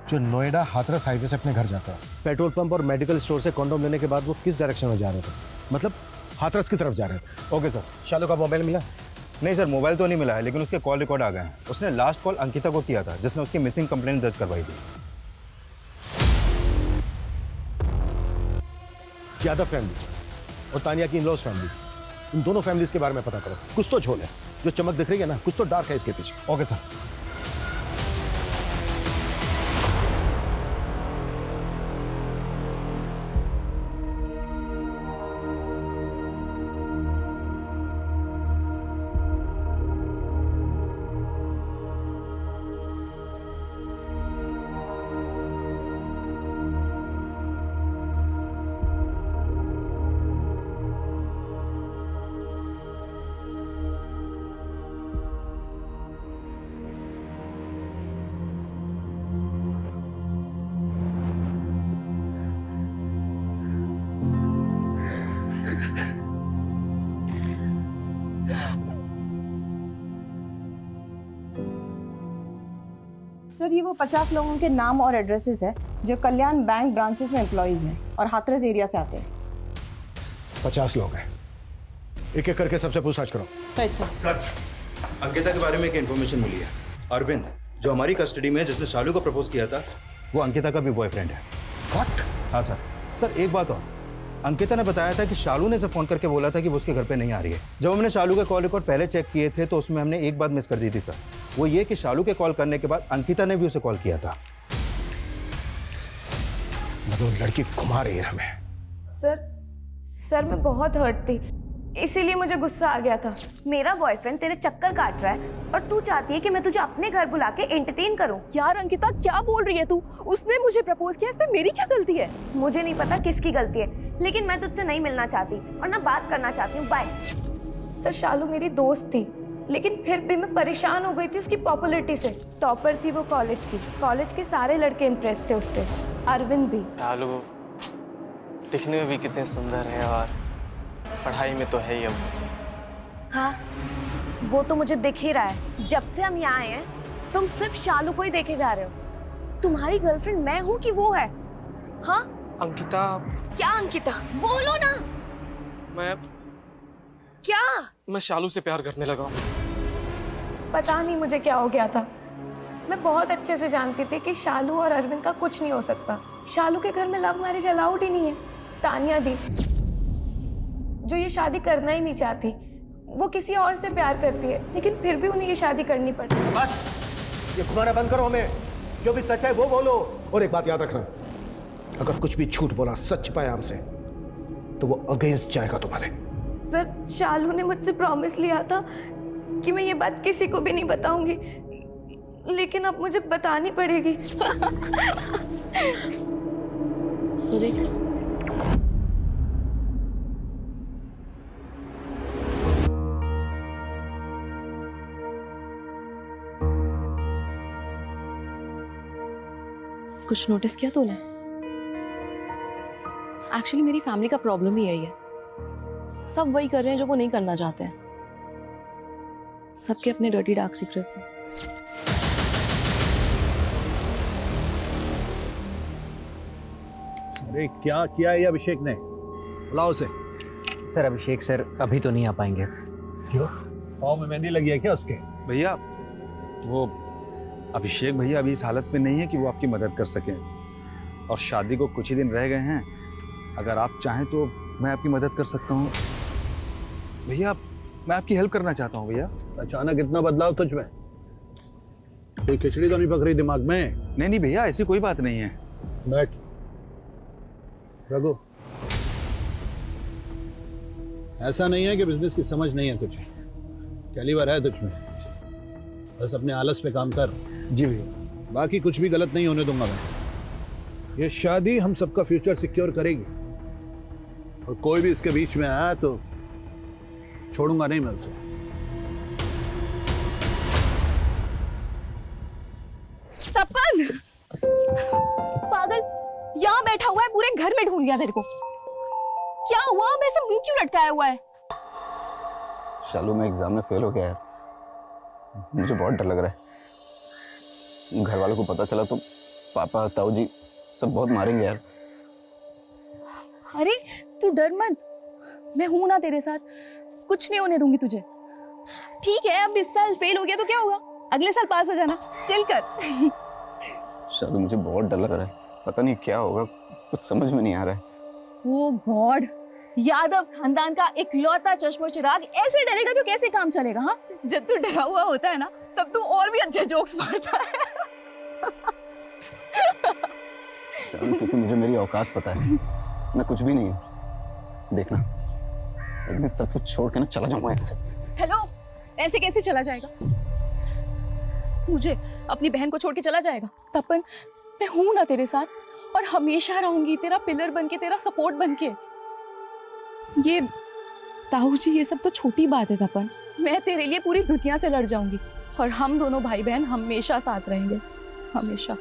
जो नोएडा हाथरस हाईवे से अपने घर जाते हैं। पेट्रोल पंप और मेडिकल स्टोर से कॉन्डोम लेने के बाद वो किस डायरेक्शन में जा रहे थे? मतलब हाथरस की तरफ जा रहे थे। Okay sir. शालू का मोबाइल मिला? नहीं सर, मोबाइल तो नहीं मिला है, लेकिन उसके कॉल रिकॉर्ड आ गए हैं। उसने लास्ट कॉल अंकिता को किया था, जिसने उसकी मिसिंग कंप्लेंट दर्ज करवाई थी। यादव फैमिली और तानिया की इन-लॉज फैमिली, इन दोनों फैमिलीज के बारे में पता करो। कुछ तो झोल है, जो चमक दिख रही है ना, कुछ तो डार्क है इसके पीछे। Okay sir. सर ये वो 50 लोगों के नाम और एड्रेसेस है जो कल्याण बैंक ब्रांचेस में एम्प्लॉयज हैं और हाथरस एरिया से आते हैं। 50 लोग हैं, एक एक करके सबसे पूछताछ करो। Right sir. सर, अंकिता के बारे में एक इन्फॉर्मेशन मिली है। अरविंद जो हमारी कस्टडी में है, जिसने शालू को प्रपोज किया था, वो अंकिता का भी बॉयफ्रेंड है। व्हाट? हाँ सर। सर एक बात और, अंकिता ने बताया था कि शालू ने उसे फोन करके बोला था कि वो उसके घर पे नहीं आ रही है। जब हमने शालू के कॉल रिकॉर्ड पहले चेक किए थे तो उसमें हमने एक बात मिस कर दी थी सर, वो ये कि शालू के कॉल करने के बाद अंकिता ने भी उसे कॉल किया था। मतलब लड़की घुमा रही है हमें। सर मैं बहुत हर्ट थी, इसीलिए मुझे गुस्सा आ गया था। मेरा बॉयफ्रेंड तेरे चक्कर काट रहा है और तू चाहती है कि मैं तुझे अपने घर बुला के एंटरटेन करूं। यार अंकिता क्या बोल रही है तू? उसने मुझे प्रपोज किया, इसमें मेरी क्या गलती है? मुझे नहीं पता किसकी गलती है, लेकिन मैं तुझसे नहीं मिलना चाहती और ना बात करना चाहती हूँ। बाय। सर शालू मेरी दोस्त थी, लेकिन फिर भी मैं परेशान हो गई थी उसकी पॉपुलैरिटी से। टॉपर थी वो कॉलेज की, कॉलेज के सारे लड़के इम्प्रेस थे उससे, अरविंद भी। शालू दिखने में भी कितने सुंदर है और पढ़ाई में तो है ही। अब हाँ वो तो मुझे दिख ही रहा है। जब से हम यहाँ आए हैं तुम सिर्फ शालू को ही देखे जा रहे हो। तुम्हारी गर्लफ्रेंड मैं हूँ कि वो है? हाँ अंकिता। क्या अंकिता? बोलो ना। मैं शालू से प्यार करने लगा हूँ। पता नहीं मुझे क्या हो गया था। मैं बहुत अच्छे से जानती थी कि शालू और अरविंद का कुछ नहीं हो सकता। शालू के घर में लव मैरिज अलाउड ही नहीं है। तानिया दी जो ये शादी करना ही नहीं चाहती, वो किसी और से प्यार करती है, लेकिन फिर भी उन्हें ये शादी करनी पड़ती है। बस ये घुमाना बंद करो हमें, जो भी सच है वो बोलो। और एक बात याद रखना, अगर कुछ भी झूठ बोला, सच पाया हमसे, तो वो अगेंस्ट जाएगा तुम्हारे। सर शालू ने मुझसे प्रॉमिस लिया था कि मैं ये बात किसी को भी नहीं बताऊंगी, लेकिन अब मुझे बतानी पड़ेगी। देख कुछ नोटिस किया तूने? एक्चुअली मेरी फैमिली का प्रॉब्लम ही यही है, सब वही कर रहे हैं जो वो नहीं करना चाहते हैं। सबके अपने डर्टी डार्क सीक्रेट्स हैं। अरे क्या किया है ये अभिषेक ने? बुलाओ उसे। सर अभिषेक सर अभी तो नहीं आ पाएंगे। क्यों? पाँव में मेहंदी लगी है क्या उसके? भैया वो अभिषेक भैया अभी इस हालत में नहीं है कि वो आपकी मदद कर सकें, और शादी को कुछ ही दिन रह गए हैं। अगर आप चाहें तो मैं आपकी मदद कर सकता हूँ भैया। मैं आपकी हेल्प करना चाहता हूँ भैया। अचानक इतना बदलाव तुझ में? कोई खिचड़ी तो नहीं पक रही दिमाग में? नहीं भैया, ऐसी कोई बात नहीं है। बैठ। रघु, ऐसा नहीं है कि बिजनेस की समझ नहीं है तुझे, कैलिबर है तुझ में। बस अपने आलस पे काम कर। जी भैया। बाकी कुछ भी गलत नहीं होने दूंगा मैं। ये शादी हम सबका फ्यूचर सिक्योर करेगी, और कोई भी इसके बीच में आया तो छोड़ूंगा नहीं मैं उसे। तपन पागल यहाँ बैठा हुआ है, पूरे घर में ढूंढ लिया तेरे को। क्या हुआ? वैसे मुंह क्यों लटकाया हुआ है? शालू मैं एग्जाम में फेल हो गया यार, मुझे बहुत डर लग रहा है। घर वालों को पता चला तो पापा ताऊ जी सब बहुत मारेंगे यार। अरे तू डर मत, मैं हूं ना तेरे साथ, कुछ नहीं होने दूंगी तुझे। ठीक है अब इस साल फेल हो गया तो क्या होगा, अगले साल पास हो जाना। चिल कर। शालू मुझे बहुत डर लग रहा है, पता नहीं क्या होगा, कुछ समझ में नहीं आ रहा है। ओ गॉड, यादव खानदान का इकलौता चश्मो चिराग ऐसे डरेगा तो कैसे काम चलेगा? हाँ, जब तू डरा हुआ होता है ना तब तू और भी अच्छे जोक्स मारता है। शालू क्योंकि मुझे मेरी औकात पता है, मैं कुछ भी नहीं हूँ। देखना एक दिन सब कुछ छोड़ के ना चला जाऊंगा यहाँ से। हेलो, ऐसे कैसे चला जाएगा? मुझे अपनी बहन को छोड़ के चला जाएगा? तपन मैं हूं ना तेरे साथ, और हमेशा रहूंगी तेरा पिलर बनके, तेरा सपोर्ट बनके। ये ताऊ जी ये सब तो छोटी बात है तपन, मैं तेरे लिए पूरी दुनिया से लड़ जाऊंगी, और हम दोनों भाई बहन हमेशा साथ रहेंगे, हमेशा।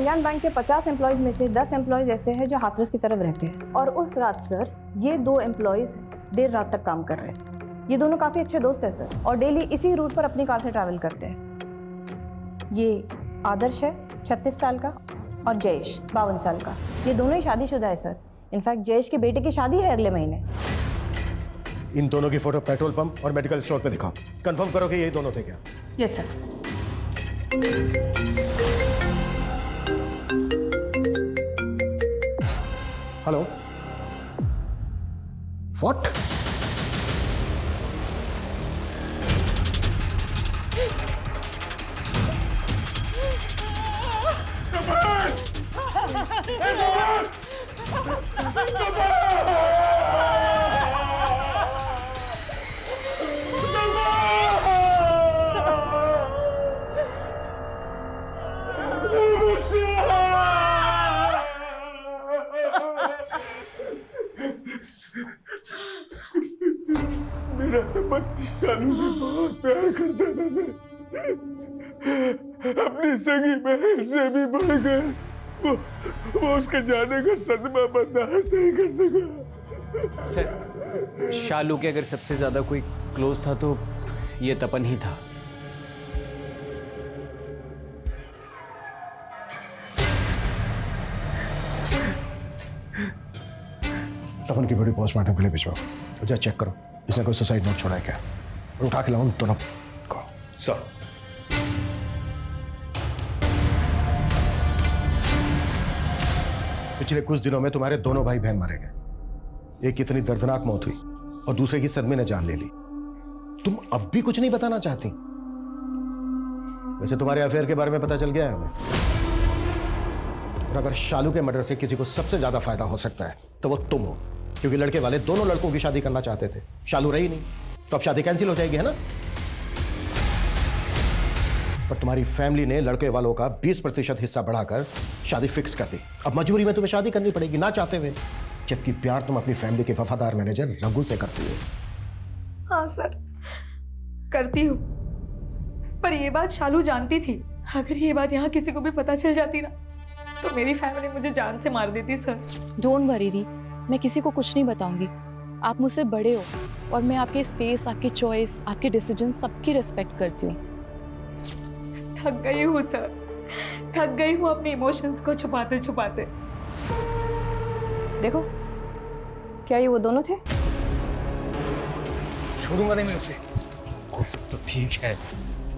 कल्याण बैंक के 50 एम्प्लॉयज में से 10 एम्प्लॉयज ऐसे हैं जो हाथरस की तरफ रहते हैं, और उस रात सर ये 2 एम्प्लॉयज देर रात तक काम कर रहे हैं। ये दोनों काफ़ी अच्छे दोस्त हैं सर, और डेली इसी रूट पर अपनी कार से ट्रैवल करते हैं। ये आदर्श है 36 साल का, और जयेश 52 साल का। ये दोनों ही शादीशुदा है सर। इनफैक्ट जयेश के बेटे की शादी है अगले महीने। इन दोनों की फोटो पेट्रोल पंप और मेडिकल स्टोर पे दिखाओ, कंफर्म करो कि यही दोनों थे क्या। Yes sir. Hello, what? मेरा तपन शालू से बहुत प्यार करता था सर, अपनी सगी बहन से भी बढ़कर। वो उसके जाने का सदमा बर्दाश्त नहीं कर सका। सर, शालू के अगर सबसे ज्यादा कोई क्लोज था तो ये तपन ही था। तपन की बॉडी पोस्टमार्टम के लिए भिजवाओ। जा चेक करो इसने कोई सुसाइड नोट छोड़ा है क्या, और उठा के लाओ दोनों को। सर, पिछले कुछ दिनों में तुम्हारे दोनों भाई बहन मारे गए। एक इतनी दर्दनाक मौत हुई और दूसरे की सदमे ने जान ले ली। तुम अब भी कुछ नहीं बताना चाहती? वैसे तुम्हारे अफेयर के बारे में पता चल गया है हमें, और अगर शालू के मर्डर से किसी को सबसे ज्यादा फायदा हो सकता है तो वो तुम हो, क्योंकि लड़के वाले दोनों लड़कों की शादी करना चाहते थे। शालू रही नहीं तो अब शादी कैंसिल हो जाएगी, है ना? पर तुम्हारी फैमिली ने लड़के वालों का 20% हिस्सा बढ़ाकर शादी फिक्स कर दी। अब मजबूरी में तुम्हें शादी करनी पड़ेगी ना चाहते हुए, जबकि प्यार तुम अपनी फैमिली के वफादार मैनेजर रघु से करती हो। हाँ सर, करती हूँ, पर ये बात शालू जानती थी। अगर ये बात यहाँ किसी को भी पता चल जाती ना तो मेरी फैमिली मुझे जान से मार देती सर। डोंट वरी दी, मैं किसी को कुछ नहीं बताऊंगी। आप मुझसे बड़े हो और मैं आपके स्पेस, आपकी चॉइस, आपके डिसीजन सबकी रिस्पेक्ट करती हूँ। थक गई हूँ सर, थक गई हूँ अपने इमोशंस को छुपाते छुपाते। देखो, क्या ये वो दोनों थे? छोड़ूंगा नहीं मैं उसे। तो ठीक है,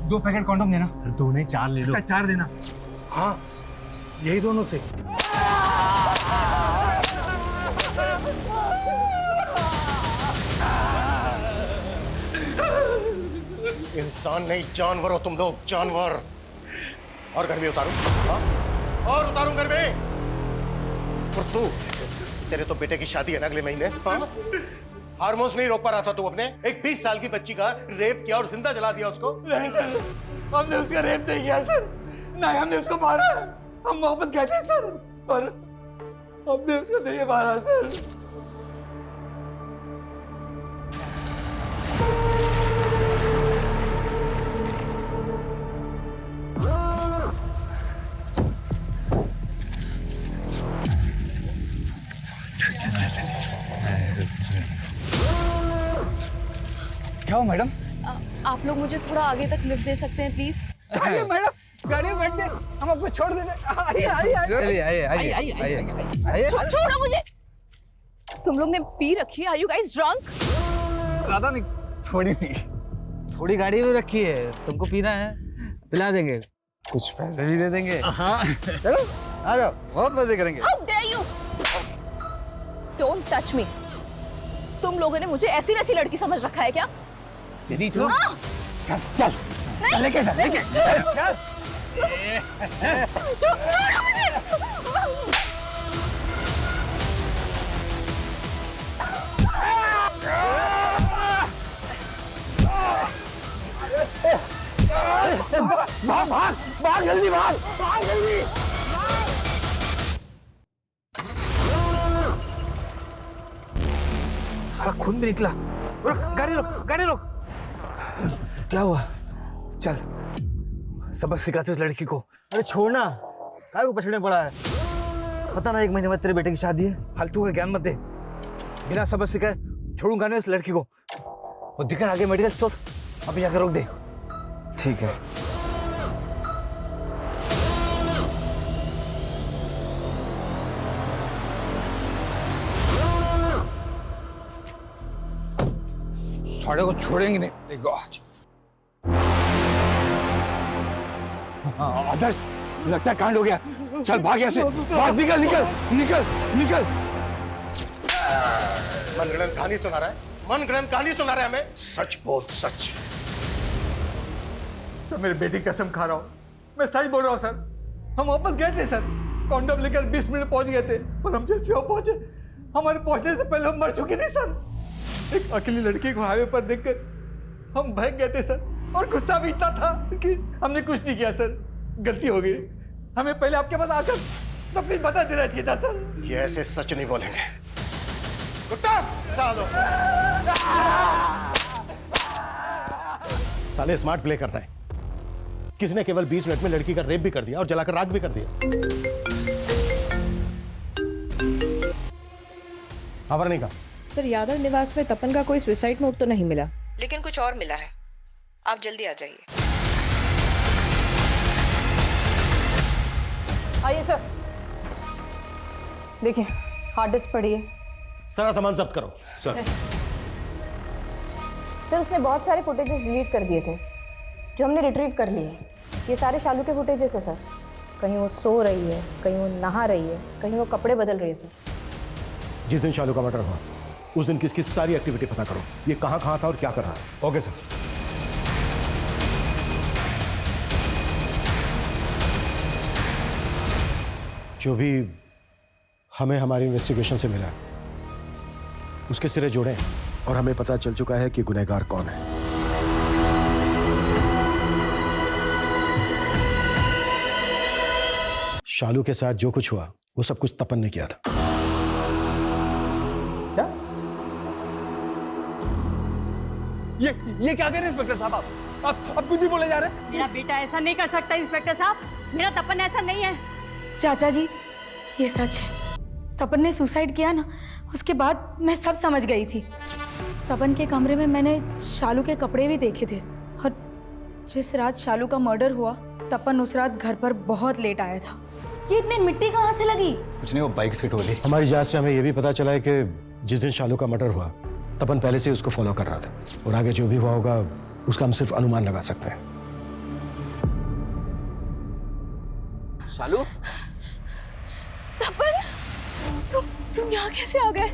2 पैकेट कॉन्डोम देना। 2 नहीं 4 ले लो। अच्छा 4 देना। हाँ, यही दोनों थे। इंसान नहीं जानवर हो तुम लोग, जानवर। और घर में उतारूं? हाँ? और उतारूं घर में? और तू, तेरे तो बेटे की शादी है ना अगले महीने। हाँ? हार्मोन्स नहीं रोक पा रहा था तू अपने? एक 20 साल की बच्ची का रेप किया और जिंदा जला दिया उसको। नहीं सर, हमने उसका रेप नहीं किया सर, नहीं हमने उसको मारा। हम मोहब्बत कहते हैं सर, पर हमने उसको नहीं मारा सर। क्या हो मैडम? आप लोग मुझे थोड़ा आगे तक लिफ्ट दे सकते हैं प्लीज? आइए मैडम, गाड़ी में बैठ दे, हम आपको छोड़ देते। आइए आइए आइए। छोड़ो मुझे। तुम लोग ने पी रखी है? Are you guys drunk? ज्यादा नहीं, थोड़ी सी। थोड़ी गाड़ी में रखी है, तुमको पीना है पिला देंगे, कुछ पैसे भी दे देंगे। हाँ चलो आ जाओ, बहुत मजे करेंगे। How dare you? Don't touch me. तुम लोगों ने मुझे ऐसी वैसी लड़की समझ रखा है क्या? दीदी तू चल चल लेके चल, लेके चल। छोड़ो मुझे। भाग भाग भाग जल्दी, भाग भाग जल्दी। सारा खून भी निकला। रुक, गाड़ी रोक, गाड़ी रोक। क्या हुआ? चल सबक सिखाते उस लड़की को। अरे छोड़ना, काय को पछड़े पड़ा है? पता ना 1 महीने बाद तेरे बेटे की शादी है। फालतू का ज्ञान मत दे। बिना सबक सिखाए छोड़ूंगा नहीं उस लड़की को। और दिखा आगे मेडिकल स्टोर, अभी जाकर रोक दे। ठीक है। साड़े को छोड़ेंगे नहीं। आदर्श, लगता है कांड हो गया। चल भाग यहाँ से, भाग, निकल निकल निकल निकल। मनगढ़ंत कहानी सुना रहा है, मनगढ़ंत कहानी सुना रहा है हमें। सच बोल, सच। तो मेरे बेटी की कसम खा रहा हूँ, मैं सच बोल रहा हूँ सर। हम वापस गए थे सर, कॉन्डम लेकर 20 मिनट पहुंच गए थे, पर हम जैसे वहां पहुंचे, हमारे पहुंचने से पहले हम मर चुकी थी सर। एक अकेली लड़की को हाईवे पर देखकर हम भाग गए थे सर, और गुस्सा भी इतना था कि हमने कुछ नहीं किया सर। गलती हो गई, हमें पहले आपके पास आकर सब कुछ बता देना चाहिए था सर। ये ऐसे सच नहीं बोलेंगे। कुत्ता सालो। साले स्मार्ट प्ले कर रहे हैं। किसने केवल 20 मिनट में लड़की का रेप भी कर दिया और जलाकर राख भी कर दिया। अवरणी का सर, यादव निवास में तपन का कोई सुसाइड नोट तो नहीं मिला, लेकिन कुछ और मिला है। आप जल्दी आ जाइए। आइए सर। देखिए, हार्ड डिस्क पड़ी है। सारा सामान जब्त करो सर। सर, उसने बहुत सारे फुटेजेस डिलीट कर दिए थे जो हमने रिट्रीव कर लिए। ये सारे शालू के फुटेजेस है सर। कहीं वो सो रही है, कहीं वो नहा रही है, कहीं वो कपड़े बदल रही है सर। जिस दिन शालू का मर्डर हुआ उस दिन किसकी सारी एक्टिविटी पता करो, ये कहाँ कहाँ था और क्या कर रहा है। Okay sir. जो भी हमें हमारी इन्वेस्टिगेशन से मिला उसके सिरे जोड़ें और हमें पता चल चुका है कि गुनहगार कौन है। शालू के साथ जो कुछ हुआ वो सब कुछ तपन ने किया था। क्या? ये क्या कह रहे हैं इंस्पेक्टर साहब? आप कुछ भी बोले जा रहे हैं। मेरा बेटा ऐसा नहीं कर सकता इंस्पेक्टर साहब। मेरा तपन ऐसा नहीं है। चाचा जी, ये सच है। तपन ने सुसाइड किया ना, उसके बाद मैं सब समझ गई थी। तपन के कमरे में मैंने शालू के कपड़े भी देखे थे, और जिस रात शालू का मर्डर हुआ तपन उस रात घर पर बहुत लेट आया था। ये इतनी मिट्टी कहाँ से लगी? कुछ नहीं, वो बाइक से ढोली। हमारी जांच से हमें यह भी पता चला है कि जिस दिन शालू का मर्डर हुआ तपन पहले से ही उसको फॉलो कर रहा था, और आगे जो भी हुआ होगा उसका हम सिर्फ अनुमान लगा सकते हैं। शालू, तपन, तुम यहाँ कैसे आ गए?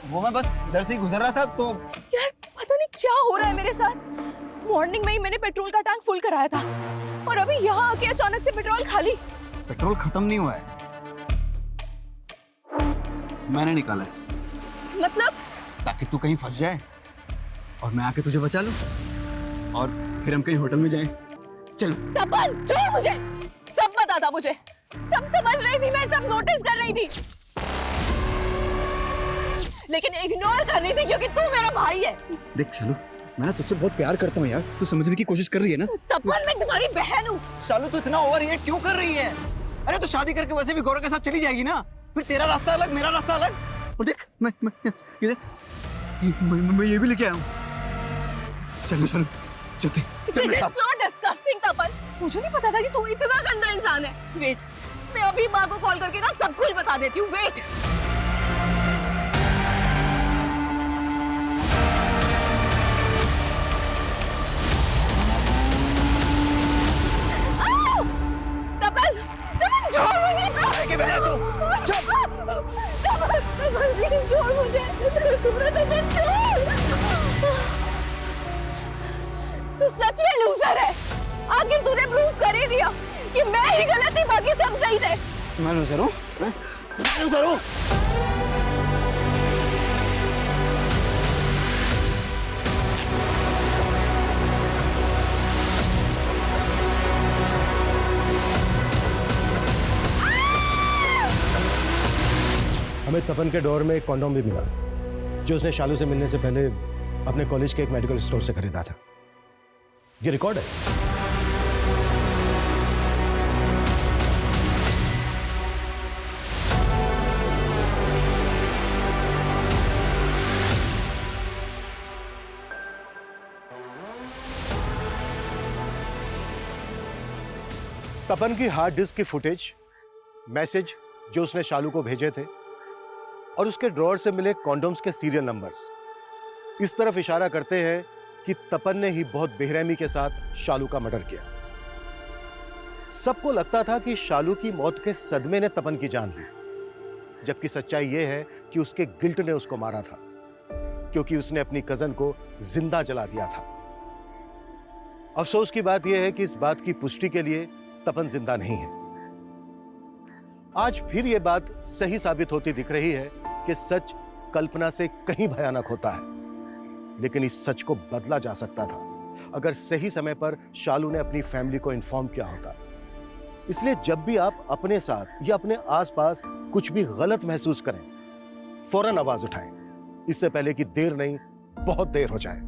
वो मैं बस इधर से ही गुजर रहा था तो। यार पता नहीं क्या हो रहा है मेरे साथ। मॉर्निंग में ही मैंने पेट्रोल का टैंक फुल कराया था, और अभी यहाँ आके अचानक से पेट्रोल खाली। पेट्रोल खत्म नहीं हुआ है, मैंने निकाला है। मतलब? ताकि तू कहीं फंस जाए और मैं आके तुझे बचा लूं, और फिर हम कहीं होटल में जाएं। चलो। तपन, छोड़ मुझे। सब पता था मुझे, सब समझ रही थी मैं, सब नोटिस कर रही थी, लेकिन इग्नोर कर रही थी क्योंकि तू मेरा भाई है। देख शालू, मैं ना तुझसे बहुत प्यार करता हूँ यार, तू समझने की कोशिश कर रही है ना। तपन, मैं तुम्हारी बहन हूँ। शालू, तू इतना ओवर रिएक्ट क्यों कर रही है? अरे तू शादी करके वैसे भी गौरव के साथ चली जाएगी ना, फिर तेरा रास्ता अलग, मेरा रास्ता अलग। और देख, मैं ये भी लेके आया हूँ। चलो चलो चलते। This is so disgusting, तपन। मुझे नहीं पता था कि तू इतना गंदा इंसान है। वेट, मैं अभी माँ को कॉल करके ना सब कुछ बता देती हूँ। वेट। तपन, तपन छोड़ मुझे। के बहन तू, तपन, प्लीज छोड़ मुझे। तपन छोड़। तू सच में लूजर है। आखिर तूने प्रूव कर ही दिया कि मैं ही गलत थी, बाकी सब सही थे। मैं लूजर हूँ? मैं लूजर हूँ? हमें तपन के डोर में एक कॉन्डोम भी मिला जो उसने शालू से मिलने से पहले अपने कॉलेज के एक मेडिकल स्टोर से खरीदा था। ये रिकॉर्ड है। तपन की हार्ड डिस्क की फुटेज, मैसेज जो उसने शालू को भेजे थे और उसके ड्रॉअर से मिले कॉन्डोम्स के सीरियल नंबर्स इस तरफ इशारा करते हैं कि तपन ने ही बहुत बेरहमी के साथ शालू का मर्डर किया। सबको लगता था कि शालू की मौत के सदमे ने तपन की जान ली, जबकि सच्चाई यह है कि उसके गिल्ट ने उसको मारा था, क्योंकि उसने अपनी कजन को जिंदा जला दिया था। अफसोस की बात यह है कि इस बात की पुष्टि के लिए तपन जिंदा नहीं है। आज फिर यह बात सही साबित होती दिख रही है कि सच कल्पना से कहीं भयानक होता है, लेकिन इस सच को बदला जा सकता था अगर सही समय पर शालू ने अपनी फैमिली को इन्फॉर्म किया होता। इसलिए जब भी आप अपने साथ या अपने आसपास कुछ भी गलत महसूस करें, फौरन आवाज उठाएं, इससे पहले कि देर नहीं बहुत देर हो जाए।